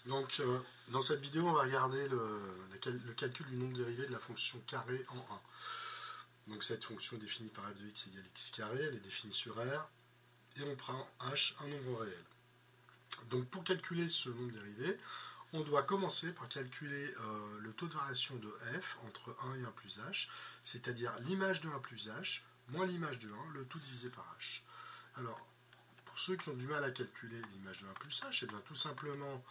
Donc, dans cette vidéo, on va regarder le calcul du nombre dérivé de la fonction carré en 1. Donc, cette fonction est définie par f de x égale x carré, elle est définie sur R, et on prend h, un nombre réel. Donc, pour calculer ce nombre dérivé, on doit commencer par calculer le taux de variation de f entre 1 et 1 plus h, c'est-à-dire l'image de 1 plus h moins l'image de 1, le tout divisé par h. Alors, pour ceux qui ont du mal à calculer l'image de 1 plus h, et bien tout simplement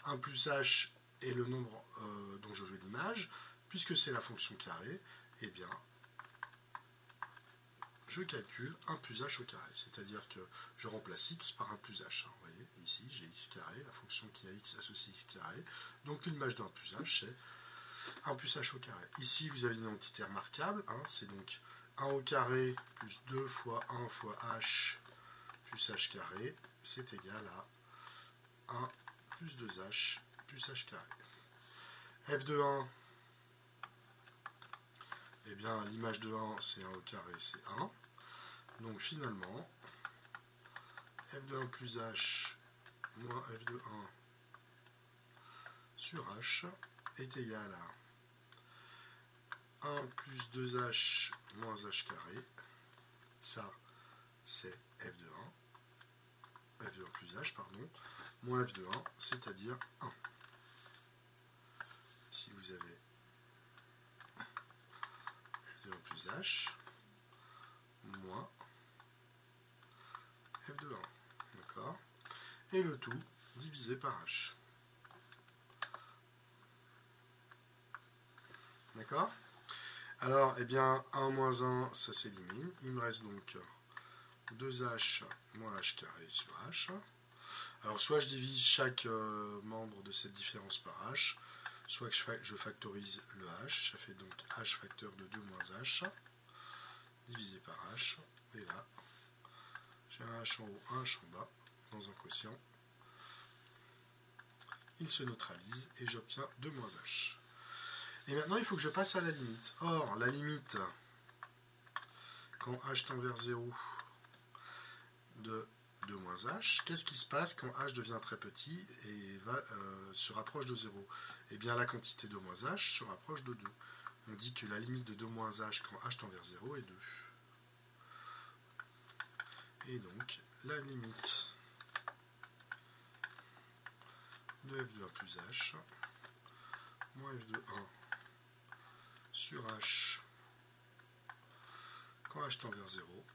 1 plus h est le nombre dont je veux l'image, puisque c'est la fonction carré, et bien je calcule 1 plus h au carré, c'est-à-dire que je remplace x par 1 plus h. Vous voyez, ici j'ai x carré, la fonction qui a x associée x carré, donc l'image de 1 plus h c'est 1 plus h au carré. Ici vous avez une identité remarquable, c'est donc 1 au carré plus 2 fois 1 fois h plus h carré, c'est égal à 1 plus 2h plus h carré. f de 1, eh bien l'image de 1 c'est 1 au carré, c'est 1. Donc finalement, f de 1 plus h moins f de 1 sur h est égal à 1 plus 2h moins h carré. Ça, c'est f de 1. f de 1 plus h, pardon, moins f de 1, c'est-à-dire 1. Ici, vous avez f de 1 plus h moins f de 1. D'accord? Et le tout divisé par h. D'accord? Alors, eh bien, 1 moins 1, ça s'élimine. Il me reste donc 2h moins h carré sur h. Alors, soit je divise chaque membre de cette différence par h, soit que je factorise le h. Ça fait donc h facteur de 2 moins h, divisé par h. Et là, j'ai un h en haut, un h en bas, dans un quotient. Il se neutralise et j'obtiens 2 moins h. Et maintenant, il faut que je passe à la limite. Or, la limite, quand h tend vers 0 de 2 moins h, qu'est-ce qui se passe quand h devient très petit et se rapproche de 0? Eh bien, la quantité de moins h se rapproche de 2. On dit que la limite de 2 moins h quand h tend vers 0 est 2. Et donc, la limite de f de 1 plus h moins f de 1 sur h quand h tend vers 0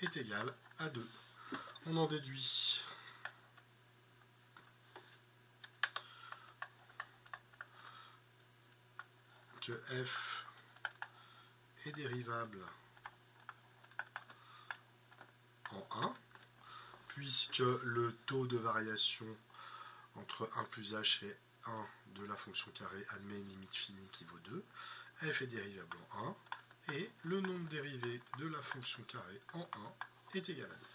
est égal à 2. On en déduit que f est dérivable en 1, puisque le taux de variation entre 1 plus h et 1 de la fonction carrée admet une limite finie qui vaut 2. f est dérivable en 1, et le nombre dérivé de la fonction carrée en 1 est égal à 2.